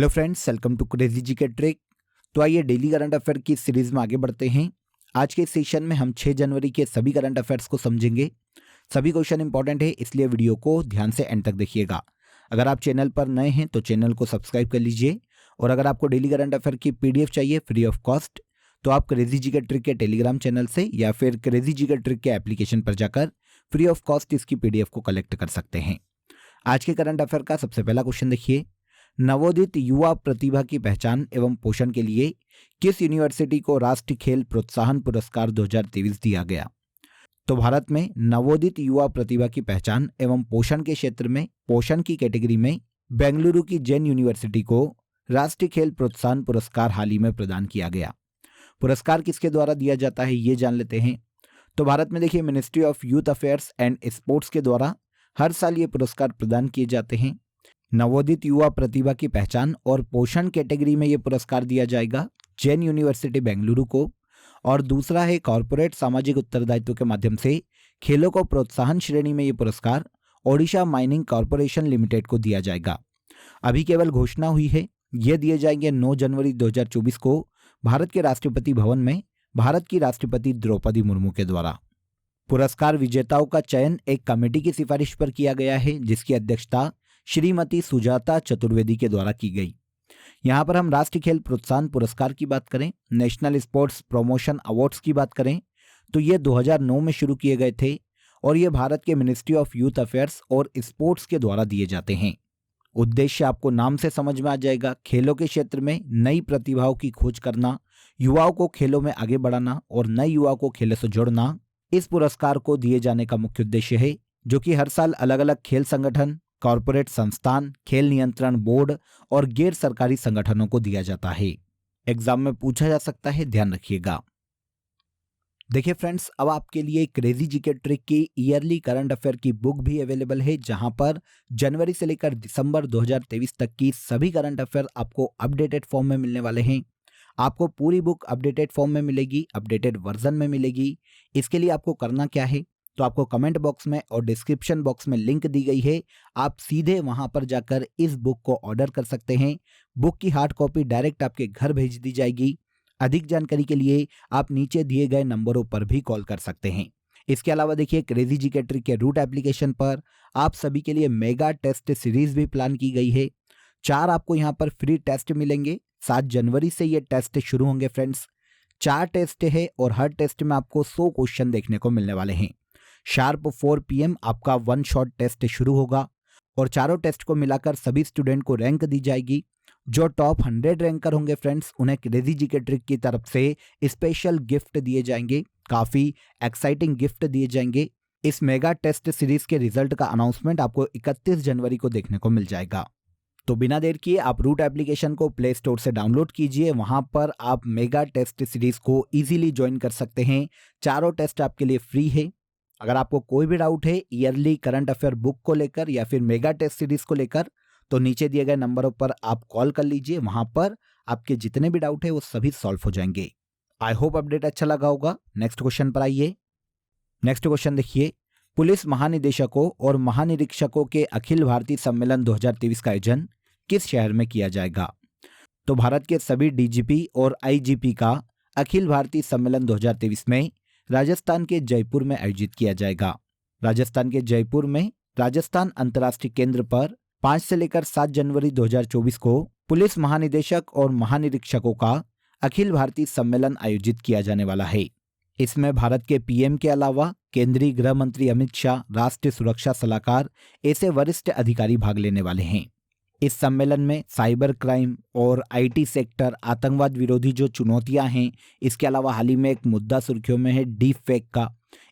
Hello friends, welcome to crazy G K trick. तो आइए daily current affair की series में आगे बढ़ते हैं। आज के सेशन में हम 6 जनवरी के सभी करंट अफेयर्स को समझेंगे। सभी क्वेश्चन इंपॉर्टेंट है, इसलिए वीडियो को ध्यान से एंड तक देखिएगा। अगर आप चैनल पर नए हैं तो चैनल को सब्सक्राइब कर लीजिए, और अगर आपको डेली करंट अफेयर की PDF चाहिए फ्री ऑफ कॉस्ट तो आप क्रेजी जी के ट्रिक के टेलीग्राम चैनल से या फिर क्रेजी जी के ट्रिक के एप्लीकेशन पर जाकर फ्री ऑफ कॉस्ट इसकी PDF को कलेक्ट कर सकते हैं। आज के करंट अफेयर का सबसे पहला क्वेश्चन देखिए। नवोदित युवा प्रतिभा की पहचान एवं पोषण के लिए किस यूनिवर्सिटी को राष्ट्रीय खेल प्रोत्साहन पुरस्कार 2023 दिया गया? तो भारत में नवोदित युवा प्रतिभा की पहचान एवं पोषण के क्षेत्र में पोषण की कैटेगरी में बेंगलुरु की जैन यूनिवर्सिटी को राष्ट्रीय खेल प्रोत्साहन पुरस्कार हाल ही में प्रदान किया गया। पुरस्कार किसके द्वारा दिया जाता है ये जान लेते हैं। तो भारत में देखिए, ministry of youth affairs and sports के द्वारा हर साल ये पुरस्कार प्रदान किए जाते हैं। नवोदित युवा प्रतिभा की पहचान और पोषण कैटेगरी में ये पुरस्कार दिया जाएगा जैन यूनिवर्सिटी बेंगलुरु को, और दूसरा है कॉर्पोरेट सामाजिक उत्तरदायित्व के माध्यम से खेलों को प्रोत्साहन श्रेणी में ये पुरस्कार ओडिशा माइनिंग कॉर्पोरेशन लिमिटेड को दिया जाएगा। अभी केवल घोषणा हुई है, ये दिए जाएंगे 9 जनवरी 2024 को भारत के राष्ट्रपति भवन में भारत की राष्ट्रपति द्रौपदी मुर्मू के द्वारा। पुरस्कार विजेताओं का चयन एक कमेटी की सिफारिश पर किया गया है, जिसकी अध्यक्षता श्रीमती सुजाता चतुर्वेदी के द्वारा की गई। यहाँ पर हम राष्ट्रीय खेल प्रोत्साहन पुरस्कार की बात करें, नेशनल स्पोर्ट्स प्रमोशन अवार्ड्स की बात करें तो ये 2009 में शुरू किए गए थे, और ये भारत के मिनिस्ट्री ऑफ यूथ अफेयर्स और स्पोर्ट्स के द्वारा दिए जाते हैं। उद्देश्य आपको नाम से समझ में आ जाएगा, खेलों के क्षेत्र में नई प्रतिभाओं की खोज करना, युवाओं को खेलों में आगे बढ़ाना और नए युवाओं को खेलों से जोड़ना इस पुरस्कार को दिए जाने का मुख्य उद्देश्य है, जो कि हर साल अलग अलग खेल संगठन, कॉर्पोरेट संस्थान, खेल नियंत्रण बोर्ड और गैर सरकारी संगठनों को दिया जाता है। एग्जाम में पूछा जा सकता है, ध्यान रखिएगा। देखिए फ्रेंड्स, अब आपके लिए क्रेजी जी के ट्रिक की ईयरली करंट अफेयर की बुक भी अवेलेबल है, जहां पर जनवरी से लेकर दिसंबर 2023 तक की सभी करंट अफेयर आपको अपडेटेड फॉर्म में मिलने वाले हैं। आपको पूरी बुक अपडेटेड फॉर्म में मिलेगी, अपडेटेड वर्जन में मिलेगी। इसके लिए आपको करना क्या है, तो आपको कमेंट बॉक्स में और डिस्क्रिप्शन बॉक्स में लिंक दी गई है, आप सीधे वहां पर जाकर इस बुक को ऑर्डर कर सकते हैं। बुक की हार्ड कॉपी डायरेक्ट आपके घर भेज दी जाएगी। अधिक जानकारी के लिए आप नीचे दिए गए नंबरों पर भी कॉल कर सकते हैं। इसके अलावा देखिए, क्रेजी जी के ट्रिक के रूट एप्लीकेशन पर आप सभी के लिए मेगा टेस्ट सीरीज भी प्लान की गई है। 4 आपको यहाँ पर फ्री टेस्ट मिलेंगे। 7 जनवरी से ये टेस्ट शुरू होंगे फ्रेंड्स। 4 टेस्ट है और हर टेस्ट में आपको 100 क्वेश्चन देखने को मिलने वाले हैं। शार्प 4 PM आपका 1 शॉट टेस्ट शुरू होगा, और चारों टेस्ट को मिलाकर सभी स्टूडेंट को रैंक दी जाएगी। जो टॉप 100 रैंकर होंगे फ्रेंड्स, उन्हें क्रेजी जी के ट्रिक की तरफ से स्पेशल गिफ्ट दिए जाएंगे, काफ़ी एक्साइटिंग गिफ्ट दिए जाएंगे। इस मेगा टेस्ट सीरीज के रिजल्ट का अनाउंसमेंट आपको 31 जनवरी को देखने को मिल जाएगा। तो बिना देर किए आप रूट एप्लीकेशन को प्ले स्टोर से डाउनलोड कीजिए। वहां पर आप मेगा टेस्ट सीरीज को इजीली ज्वाइन कर सकते हैं। चारों टेस्ट आपके लिए फ्री है। अगर आपको कोई भी डाउट है ईयरली करंट अफेयर बुक को लेकर या फिर मेगा टेस्ट सीरीज को लेकर, तो नीचे दिए गए नंबरों पर आप कॉल कर लीजिए। वहां पर आपके जितने भी डाउट है वो सभी सॉल्व हो जाएंगे। आई होप अपडेट अच्छा लगा होगा। नेक्स्ट क्वेश्चन पर आइए। नेक्स्ट क्वेश्चन देखिए, पुलिस महानिदेशकों और महानिरीक्षकों के अखिल भारतीय सम्मेलन 2023 का आयोजन किस शहर में किया जाएगा? तो भारत के सभी DGP और IGP का अखिल भारतीय सम्मेलन 2023 में राजस्थान के जयपुर में आयोजित किया जाएगा। राजस्थान के जयपुर में राजस्थान अंतर्राष्ट्रीय केंद्र पर 5 से लेकर 7 जनवरी 2024 को पुलिस महानिदेशक और महानिरीक्षकों का अखिल भारतीय सम्मेलन आयोजित किया जाने वाला है। इसमें भारत के PM के अलावा केंद्रीय गृह मंत्री अमित शाह, राष्ट्रीय सुरक्षा सलाहकार, ऐसे वरिष्ठ अधिकारी भाग लेने वाले हैं। इस सम्मेलन में साइबर क्राइम और IT सेक्टर, आतंकवाद विरोधी जो चुनौतियां हैं, इसके अलावा हाल ही में एक मुद्दा सुर्खियों में है डीप फेक का,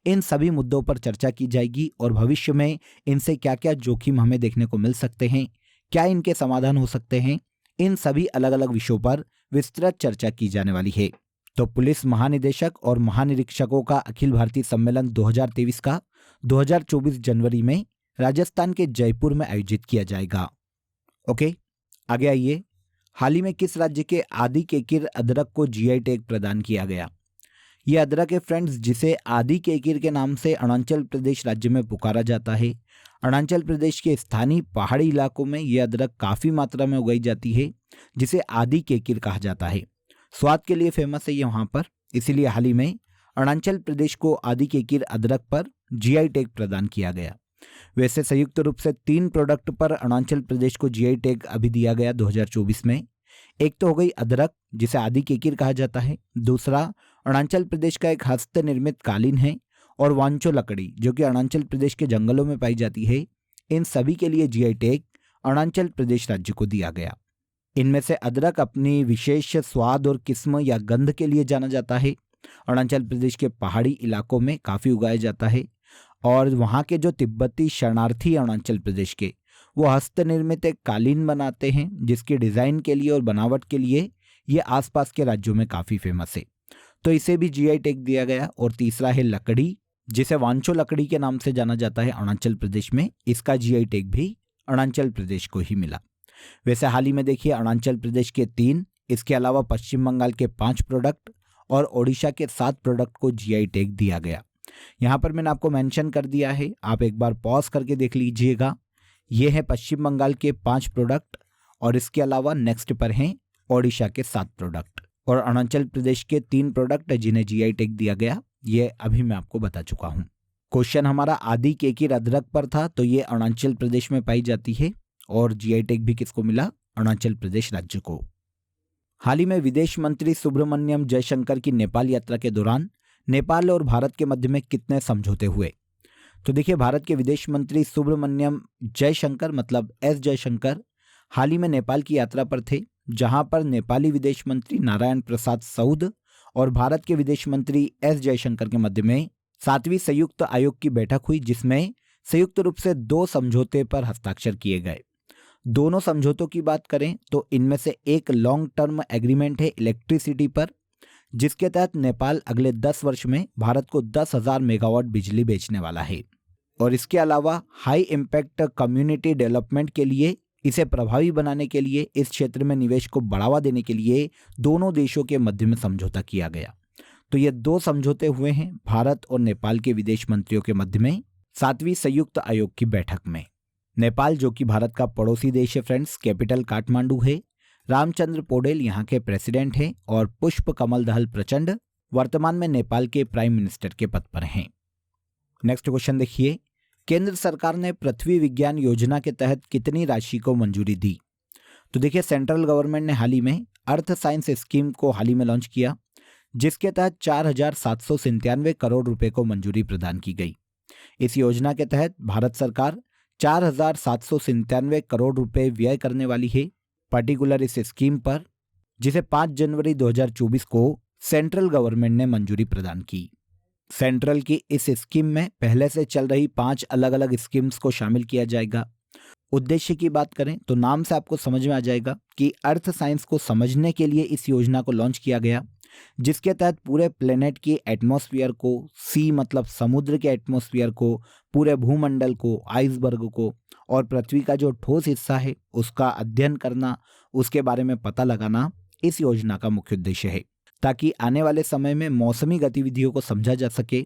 इन सभी मुद्दों पर चर्चा की जाएगी और भविष्य में इनसे क्या क्या जोखिम हमें देखने को मिल सकते हैं, क्या इनके समाधान हो सकते हैं, इन सभी अलग अलग विषयों पर विस्तृत चर्चा की जाने वाली है। तो पुलिस महानिदेशक और महानिरीक्षकों का अखिल भारतीय सम्मेलन 2023 का 2024 जनवरी में राजस्थान के जयपुर में आयोजित किया जाएगा। ओके, आगे आइए। हाल ही में किस राज्य के आदि केकिर अदरक को GI टैग प्रदान किया गया? ये अदरक है फ्रेंड्स, जिसे आदि केकिर के नाम से अरुणाचल प्रदेश राज्य में पुकारा जाता है। अरुणाचल प्रदेश के स्थानीय पहाड़ी इलाकों में ये अदरक काफ़ी मात्रा में उगाई जाती है, जिसे आदि केकिर कहा जाता है। स्वाद के लिए फेमस है ये वहाँ पर, इसीलिए हाल ही में अरुणाचल प्रदेश को आदि केकिर अदरक पर जीआई टैग प्रदान किया गया। वैसे संयुक्त रूप से 3 प्रोडक्ट पर अरुणाचल प्रदेश को जीआई टैग अभी दिया गया 2024 में। एक तो हो गई अदरक, जिसे आदि केकिर कहा जाता है। दूसरा अरुणाचल प्रदेश का एक हस्त निर्मित कालीन है, और वांचो लकड़ी, जो कि अरुणाचल प्रदेश के जंगलों में पाई जाती है। इन सभी के लिए जीआई टैग अरुणाचल प्रदेश राज्य को दिया गया। इनमें से अदरक अपनी विशेष स्वाद और किस्म या गंध के लिए जाना जाता है। अरुणाचल प्रदेश के पहाड़ी इलाकों में काफ़ी उगाया जाता है, और वहाँ के जो तिब्बती शरणार्थी अरुणाचल प्रदेश के, वो हस्तनिर्मित एक कालीन बनाते हैं, जिसकी डिज़ाइन के लिए और बनावट के लिए ये आसपास के राज्यों में काफ़ी फेमस है, तो इसे भी जीआई टैग दिया गया। और तीसरा है लकड़ी, जिसे वांचो लकड़ी के नाम से जाना जाता है अरुणाचल प्रदेश में। इसका जीआई टैग भी अरुणाचल प्रदेश को ही मिला। वैसे हाल ही में देखिए अरुणाचल प्रदेश के 3, इसके अलावा पश्चिम बंगाल के 5 प्रोडक्ट और ओडिशा के 7 प्रोडक्ट को जीआई टैग दिया गया। यहाँ पर मैंने आपको मेंशन कर दिया है, आप एक बार पॉज करके देख लीजिएगा। ये है पश्चिम बंगाल के 5 प्रोडक्ट, और इसके अलावा नेक्स्ट पर हैं ओडिशा के 7 प्रोडक्ट, और अरुणाचल प्रदेश के 3 प्रोडक्ट जिन्हें जीआई टैग दिया गया, ये अभी मैं आपको बता चुका हूँ। क्वेश्चन हमारा आदि केकिर अदरक पर था, तो ये अरुणाचल प्रदेश में पाई जाती है, और जीआई टैग भी किसको मिला? अरुणाचल प्रदेश राज्य को। हाल ही में विदेश मंत्री सुब्रमण्यम जयशंकर की नेपाल यात्रा के दौरान नेपाल और भारत के मध्य में कितने समझौते हुए? तो देखिए, भारत के विदेश मंत्री सुब्रमण्यम जयशंकर मतलब एस जयशंकर हाल ही में नेपाल की यात्रा पर थे, जहां पर नेपाली विदेश मंत्री नारायण प्रसाद सऊद और भारत के विदेश मंत्री एस जयशंकर के मध्य में 7वीं संयुक्त आयोग की बैठक हुई, जिसमें संयुक्त रूप से 2 समझौते पर हस्ताक्षर किए गए। दोनों समझौतों की बात करें तो इनमें से एक लॉन्ग टर्म एग्रीमेंट है इलेक्ट्रिसिटी पर, जिसके तहत नेपाल अगले 10 वर्ष में भारत को 10,000 मेगावाट बिजली बेचने वाला है, और इसके अलावा हाई इम्पैक्ट कम्युनिटी डेवलपमेंट के लिए, इसे प्रभावी बनाने के लिए, इस क्षेत्र में निवेश को बढ़ावा देने के लिए दोनों देशों के मध्य में समझौता किया गया। तो ये 2 समझौते हुए हैं भारत और नेपाल के विदेश मंत्रियों के मध्य में 7वीं संयुक्त आयोग की बैठक में। नेपाल, जो कि भारत का पड़ोसी देश है फ्रेंड्स, कैपिटल काठमांडू है। रामचंद्र पौडेल यहाँ के प्रेसिडेंट हैं, और पुष्प कमल दहल प्रचंड वर्तमान में नेपाल के प्राइम मिनिस्टर के पद पर हैं। नेक्स्ट क्वेश्चन देखिए, केंद्र सरकार ने पृथ्वी विज्ञान योजना के तहत कितनी राशि को मंजूरी दी? तो देखिए, सेंट्रल गवर्नमेंट ने हाल ही में अर्थ साइंस स्कीम को हाल ही में लॉन्च किया, जिसके तहत 4,797 करोड़ रुपए को मंजूरी प्रदान की गई। इस योजना के तहत भारत सरकार 4,797 करोड़ रुपए व्यय करने वाली है पर्टिकुलर इस स्कीम पर, जिसे 5 जनवरी 2024 को सेंट्रल गवर्नमेंट ने मंजूरी प्रदान की। सेंट्रल की इस स्कीम में पहले से चल रही 5 अलग अलग स्कीम्स को शामिल किया जाएगा। उद्देश्य की बात करें तो नाम से आपको समझ में आ जाएगा कि अर्थ साइंस को समझने के लिए इस योजना को लॉन्च किया गया, जिसके तहत पूरे प्लेनेट के एटमॉस्फेयर को, सी मतलब समुद्र के एटमॉस्फेयर को, पूरे भूमंडल को, आइसबर्ग को, और पृथ्वी का जो ठोस हिस्सा है उसका अध्ययन करना, उसके बारे में पता लगाना इस योजना का मुख्य उद्देश्य है, ताकि आने वाले समय में मौसमी गतिविधियों को समझा जा सके,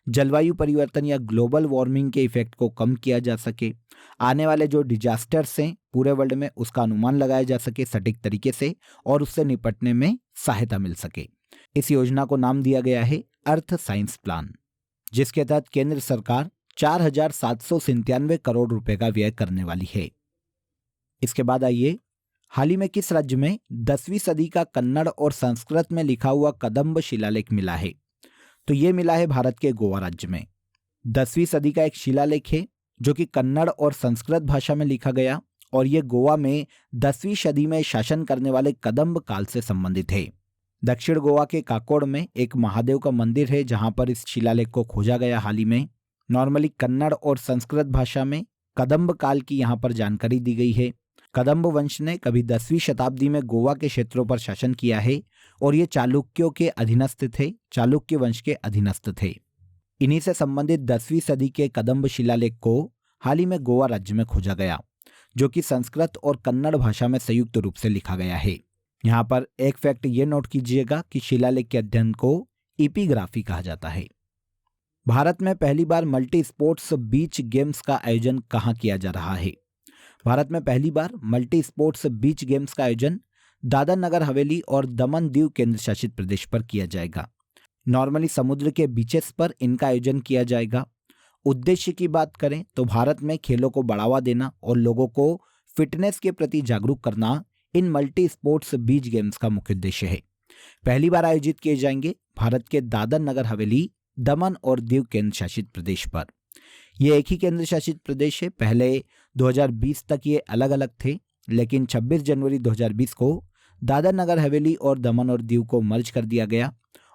जलवायु परिवर्तन या ग्लोबल वार्मिंग के इफेक्ट को कम किया जा सके, आने वाले जो डिजास्टर्स हैं पूरे वर्ल्ड में उसका अनुमान लगाया जा सके सटीक तरीके से, और उससे निपटने में सहायता मिल सके। इस योजना को नाम दिया गया है अर्थ साइंस प्लान, जिसके तहत केंद्र सरकार 4,797 करोड़ रुपए का व्यय करने वाली है। इसके बाद आइए, हाल ही में किस राज्य में 10वीं सदी का कन्नड़ और संस्कृत में लिखा हुआ कदम्ब शिलालेख मिला है? तो ये मिला है भारत के गोवा राज्य में। 10वीं सदी का एक शिलालेख है जो कि कन्नड़ और संस्कृत भाषा में लिखा गया, और ये गोवा में 10वीं सदी में शासन करने वाले कदम्ब काल से संबंधित है। दक्षिण गोवा के काकोड़ में एक महादेव का मंदिर है, जहां पर इस शिलालेख को खोजा गया हाल ही में। नॉर्मली कन्नड़ और संस्कृत भाषा में कदम्ब काल की यहाँ पर जानकारी दी गई है। कदम्ब वंश ने कभी 10वीं शताब्दी में गोवा के क्षेत्रों पर शासन किया है, और ये चालुक्यों के अधीनस्थ थे, चालुक्य वंश के अधीनस्थ थे। इन्हीं से संबंधित 10वीं सदी के कदम्ब शिलालेख को हाल ही में गोवा राज्य में खोजा गया, जो कि संस्कृत और कन्नड़ भाषा में संयुक्त रूप से लिखा गया है। यहाँ पर एक फैक्ट ये नोट कीजिएगा कि शिलालेख के अध्ययन को एपिग्राफी कहा जाता है। भारत में पहली बार मल्टी स्पोर्ट्स बीच गेम्स का आयोजन कहाँ किया जा रहा है? भारत में पहली बार मल्टी स्पोर्ट्स बीच गेम्स का आयोजन दादर नगर हवेली और दमन दीव केंद्र शासित प्रदेश पर किया जाएगा। नॉर्मली समुद्र के बीचेस पर इनका आयोजन किया जाएगा। उद्देश्य की बात करें तो भारत में खेलों को बढ़ावा देना और लोगों को फिटनेस के प्रति जागरूक करना इन मल्टी स्पोर्ट्स बीच गेम्स का मुख्य उद्देश्य है। पहली बार आयोजित किए जाएंगे भारत के दादर नगर हवेली, दमन और दीव केंद्र शासित प्रदेश पर। ये एक ही केंद्र शासित प्रदेश है। पहले 2020 तक ये अलग अलग थे, लेकिन 26 जनवरी 2020 को दादर नगर हवेली और दमन और दीव को मर्ज कर दिया गया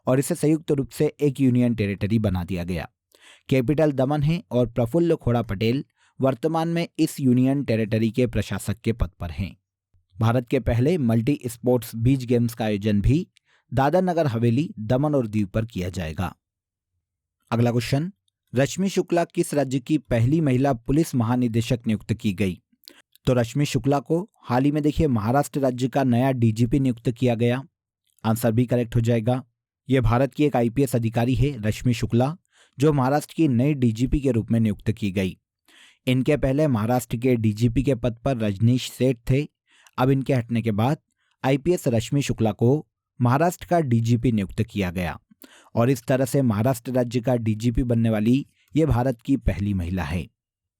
और इसे संयुक्त रूप से एक यूनियन टेरिटरी बना दिया गया। कैपिटल दमन है और प्रफुल्ल खोड़ा पटेल वर्तमान में इस यूनियन टेरिटरी के प्रशासक के पद पर हैं। भारत के पहले मल्टी स्पोर्ट्स बीच गेम्स का आयोजन भी दादर नगर हवेली, दमन और दीव पर किया जाएगा। अगला क्वेश्चन, रश्मि शुक्ला किस राज्य की पहली महिला पुलिस महानिदेशक नियुक्त की गई? तो रश्मि शुक्ला को हाल ही में देखिए महाराष्ट्र राज्य का नया डीजीपी नियुक्त किया गया। आंसर भी करेक्ट हो जाएगा। यह भारत की एक आईपीएस अधिकारी है रश्मि शुक्ला, जो महाराष्ट्र की नई डीजीपी के रूप में नियुक्त की गई। इनके पहले महाराष्ट्र के डीजीपी के पद पर रजनीश सेठ थे। अब इनके हटने के बाद आईपीएस रश्मि शुक्ला को महाराष्ट्र का डीजीपी नियुक्त किया गया और इस तरह से महाराष्ट्र राज्य का डीजीपी बनने वाली ये भारत की पहली महिला है।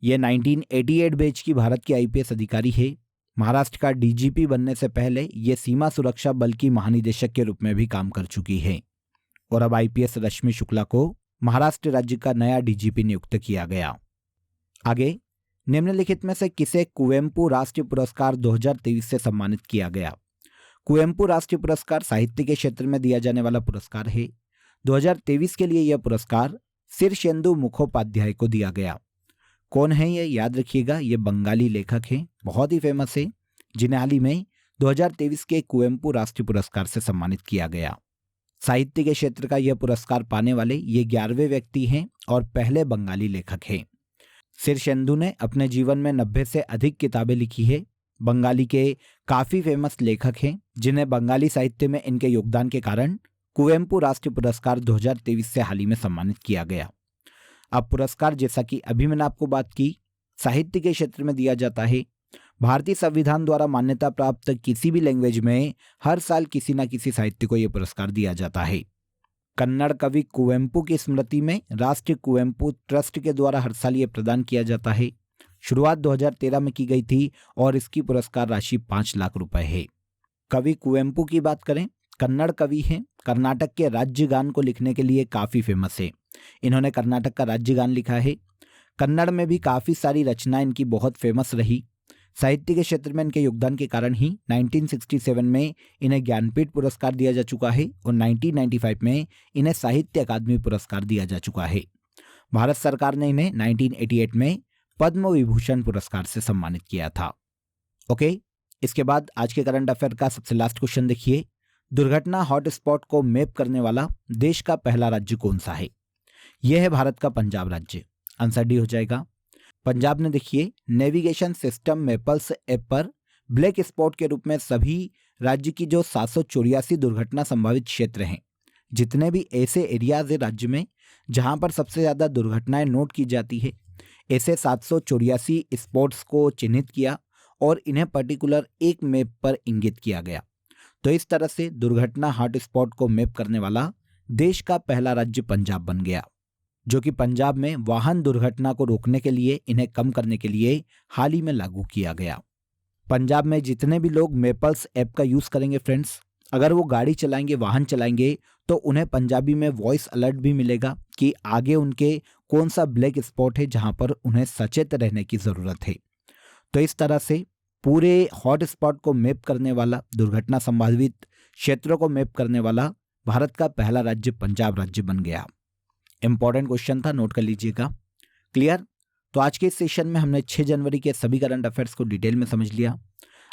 ये 1988 बैच की भारत की आईपीएस अधिकारी है। महाराष्ट्र का डीजीपी बनने से पहले ये सीमा सुरक्षा बल की महानिदेशक के रूप में भी काम कर चुकी है और अब आईपीएस रश्मि शुक्ला को महाराष्ट्र राज्य का नया डीजीपी नियुक्त किया गया। आगे, निम्नलिखित में से किसे कुवेम्पु राष्ट्रीय पुरस्कार 2023 से सम्मानित किया गया? कुवेम्पु राष्ट्रीय पुरस्कार साहित्य के क्षेत्र में दिया जाने वाला पुरस्कार है। 2023 के लिए यह पुरस्कार शीर्षेंदु मुखोपाध्याय को दिया गया। कौन है ये? याद रखिएगा, ये बंगाली लेखक हैं, बहुत ही फेमस है, जिन्हें हाल ही में 2023 के कुवेम्पु राष्ट्रीय पुरस्कार से सम्मानित किया गया। साहित्य के क्षेत्र का यह पुरस्कार पाने वाले ये 11वें व्यक्ति हैं और पहले बंगाली लेखक हैं। शीर्षेंदु ने अपने जीवन में 90 से अधिक किताबें लिखी है। बंगाली के काफी फेमस लेखक हैं, जिन्हें बंगाली साहित्य में इनके योगदान के कारण कुवेम्पु राष्ट्रीय पुरस्कार 2023 से हाल ही में सम्मानित किया गया। अब पुरस्कार, जैसा कि अभी मैंने आपको बात की, साहित्य के क्षेत्र में दिया जाता है। भारतीय संविधान द्वारा मान्यता प्राप्त किसी भी लैंग्वेज में हर साल किसी न किसी साहित्य को यह पुरस्कार दिया जाता है। कन्नड़ कवि कुवेम्पु की स्मृति में राष्ट्रीय कुवेम्पु ट्रस्ट के द्वारा हर साल ये प्रदान किया जाता है। शुरुआत 2013 में की गई थी और इसकी पुरस्कार राशि 5 लाख रुपए है। कवि कुवेम्पु की बात करें, कन्नड़ कवि हैं। कर्नाटक के राज्य गान को लिखने के लिए काफ़ी फेमस है। इन्होंने कर्नाटक का राज्य गान लिखा है। कन्नड़ में भी काफ़ी सारी रचनाएं इनकी बहुत फेमस रही। साहित्य के क्षेत्र में इनके योगदान के कारण ही 1967 में इन्हें ज्ञानपीठ पुरस्कार दिया जा चुका है और 1995 में इन्हें साहित्य अकादमी पुरस्कार दिया जा चुका है। भारत सरकार ने इन्हें 1988 में पद्म विभूषण पुरस्कार से सम्मानित किया था। ओके, इसके बाद आज के करंट अफेयर का सबसे लास्ट क्वेश्चन देखिए। दुर्घटना हॉटस्पॉट को मैप करने वाला देश का पहला राज्य कौन सा है? यह है भारत का पंजाब राज्य। आंसर डी हो जाएगा। पंजाब ने देखिए नेविगेशन सिस्टम मैपल्स ऐप पर ब्लैक स्पॉट के रूप में सभी राज्य की जो 784 दुर्घटना संभावित क्षेत्र हैं, जितने भी ऐसे एरियाज है राज्य में जहां पर सबसे ज़्यादा दुर्घटनाएं नोट की जाती है, ऐसे 784 स्पॉट्स को चिन्हित किया और इन्हें पर्टिकुलर एक मैप पर इंगित किया गया। तो इस तरह से दुर्घटना हॉटस्पॉट को मैप करने वाला देश का पहला राज्य पंजाब बन गया, जो कि पंजाब में वाहन दुर्घटना को रोकने के लिए, इन्हें कम करने के लिए हाल ही में लागू किया गया। पंजाब में जितने भी लोग मैपल्स ऐप का यूज़ करेंगे फ्रेंड्स, अगर वो गाड़ी चलाएंगे, वाहन चलाएंगे, तो उन्हें पंजाबी में वॉइस अलर्ट भी मिलेगा कि आगे उनके कौन सा ब्लैक स्पॉट है जहां पर उन्हें सचेत रहने की ज़रूरत है। तो इस तरह से पूरे हॉट स्पॉट को मैप करने वाला, दुर्घटना संभावित क्षेत्रों को मैप करने वाला भारत का पहला राज्य पंजाब राज्य बन गया। इंपॉर्टेंट क्वेश्चन था, नोट कर लीजिएगा। क्लियर? तो आज के इस सेशन में हमने 6 जनवरी के सभी करंट अफेयर्स को डिटेल में समझ लिया।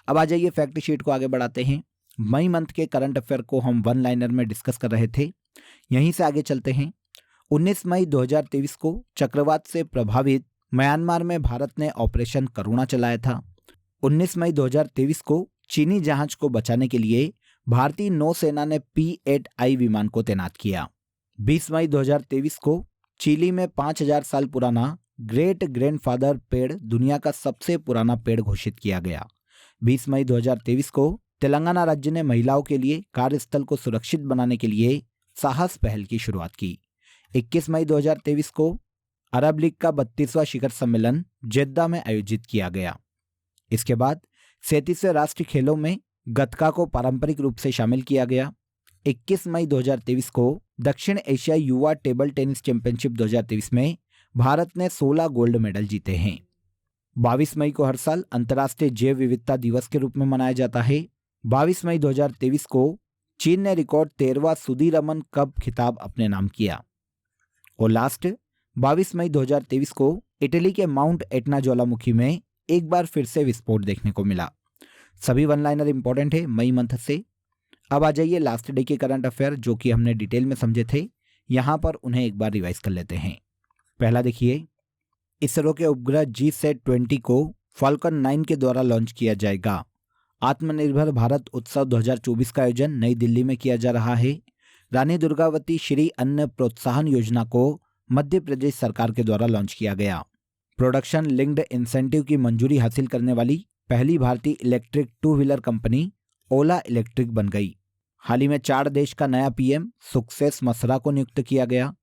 अब आ जाइए फैक्ट शीट को आगे बढ़ाते हैं। मई मंथ के करंट अफेयर को हम वन लाइनर में डिस्कस कर रहे थे, यहीं से आगे चलते हैं। 19 मई 2023 को चक्रवात से प्रभावित म्यांमार में भारत ने ऑपरेशन करुणा चलाया था। 19 मई 2023 को चीनी जहाज को बचाने के लिए भारतीय नौसेना ने P-8I विमान को तैनात किया। 20 मई 2023 को चिली में 5000 साल पुराना ग्रेट ग्रैंडफादर पेड़ दुनिया का सबसे पुराना पेड़ घोषित किया गया। 20 मई 2023 को तेलंगाना राज्य ने महिलाओं के लिए कार्यस्थल को सुरक्षित बनाने के लिए साहस पहल की शुरुआत की। 21 मई 2023 को अरब लीग का 32वां शिखर सम्मेलन जेद्दा में आयोजित किया गया। इसके बाद 37वें राष्ट्रीय खेलों में गतका को पारंपरिक रूप से शामिल किया गया। 21 मई 2023 को दक्षिण एशिया युवा टेबल टेनिस चैंपियनशिप 2023 में भारत ने 16 गोल्ड मेडल जीते हैं। 22 मई को हर साल अंतर्राष्ट्रीय जैव विविधता दिवस के रूप में मनाया जाता है। 22 मई 2023 को चीन ने रिकॉर्ड 13वां सुदीरमन कप खिताब अपने नाम किया। और लास्ट 22 मई 2023 को इटली के माउंट एटना ज्वालामुखी में एक बार फिर से विस्फोट देखने को मिला। सभी वन लाइनर इंपॉर्टेंट है मई मंथ से। अब आ जाइए लास्ट डे के करंट अफेयर जो कि हमने डिटेल में समझे थे, यहाँ पर उन्हें एक बार रिवाइज कर लेते हैं। पहला देखिए, इसरो के उपग्रह GSAT-20 को फाल्कन 9 के द्वारा लॉन्च किया जाएगा। आत्मनिर्भर भारत उत्सव 2024 का आयोजन नई दिल्ली में किया जा रहा है। रानी दुर्गावती श्री अन्न प्रोत्साहन योजना को मध्य प्रदेश सरकार के द्वारा लॉन्च किया गया। प्रोडक्शन लिंक्ड इंसेंटिव की मंजूरी हासिल करने वाली पहली भारतीय इलेक्ट्रिक 2 व्हीलर कंपनी ओला इलेक्ट्रिक बन गई। हाल ही में 4 देश का नया PM सक्सेस मसरा को नियुक्त किया गया।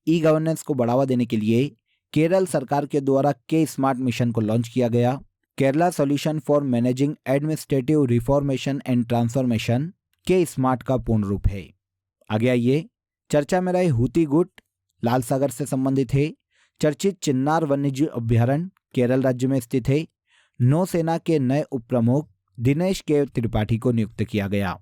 ई गवर्नेंस को बढ़ावा देने के लिए केरल सरकार के द्वारा के स्मार्ट मिशन को लॉन्च किया गया। Kerala solution for managing administrative reformation and transformation के स्मार्ट का पूर्ण रूप है। आगे आइए, चर्चा में रहे हूती गुट लाल सागर से संबंधित है। चर्चित चिन्नार वन्यजीव अभ्यारण्य केरल राज्य में स्थित है। नौसेना के नए उप प्रमुख दिनेश के त्रिपाठी को नियुक्त किया गया।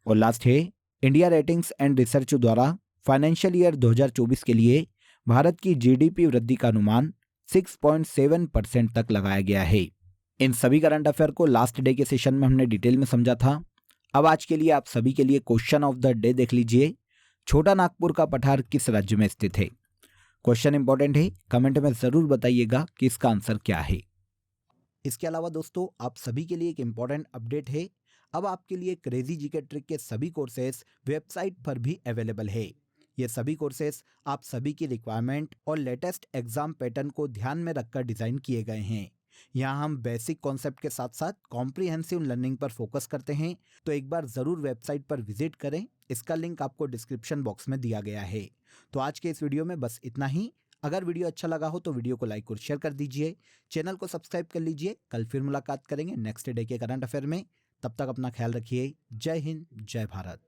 और लास्ट है, इंडिया रेटिंग्स एंड रिसर्च द्वारा फाइनेंशियल ईयर 2024 के लिए भारत की GDP वृद्धि का अनुमान 6.7% तक लगाया गया है। इन सभी करंट अफेयर को लास्ट डे के सेशन में हमने डिटेल में समझा था। अब आज के लिए आप सभी के लिए क्वेश्चन ऑफ द डे देख लीजिए। छोटा नागपुर का पठार किस राज्य में स्थित है? क्वेश्चन इंपॉर्टेंट है, कमेंट में जरूर बताइएगा कि इसका आंसर क्या है। इसके अलावा दोस्तों आप सभी के लिए एक इंपॉर्टेंट अपडेट है। अब आपके लिए क्रेजी जीके ट्रिक के सभी कोर्सेज वेबसाइट पर भी अवेलेबल है। ये सभी कोर्सेज आप सभी की रिक्वायरमेंट और लेटेस्ट एग्जाम पैटर्न को ध्यान में रखकर डिजाइन किए गए हैं। यहाँ हम बेसिक कॉन्सेप्ट के साथ साथ कॉम्प्रिहेंसिव लर्निंग पर फोकस करते हैं, तो एक बार जरूर वेबसाइट पर विजिट करें। इसका लिंक आपको डिस्क्रिप्शन बॉक्स में दिया गया है। तो आज के इस वीडियो में बस इतना ही। अगर वीडियो अच्छा लगा हो तो वीडियो को लाइक और शेयर कर दीजिए, चैनल को सब्सक्राइब कर लीजिए। कल फिर मुलाकात करेंगे नेक्स्ट डे के करंट अफेयर में। तब तक अपना ख्याल रखिए। जय हिंद, जय भारत।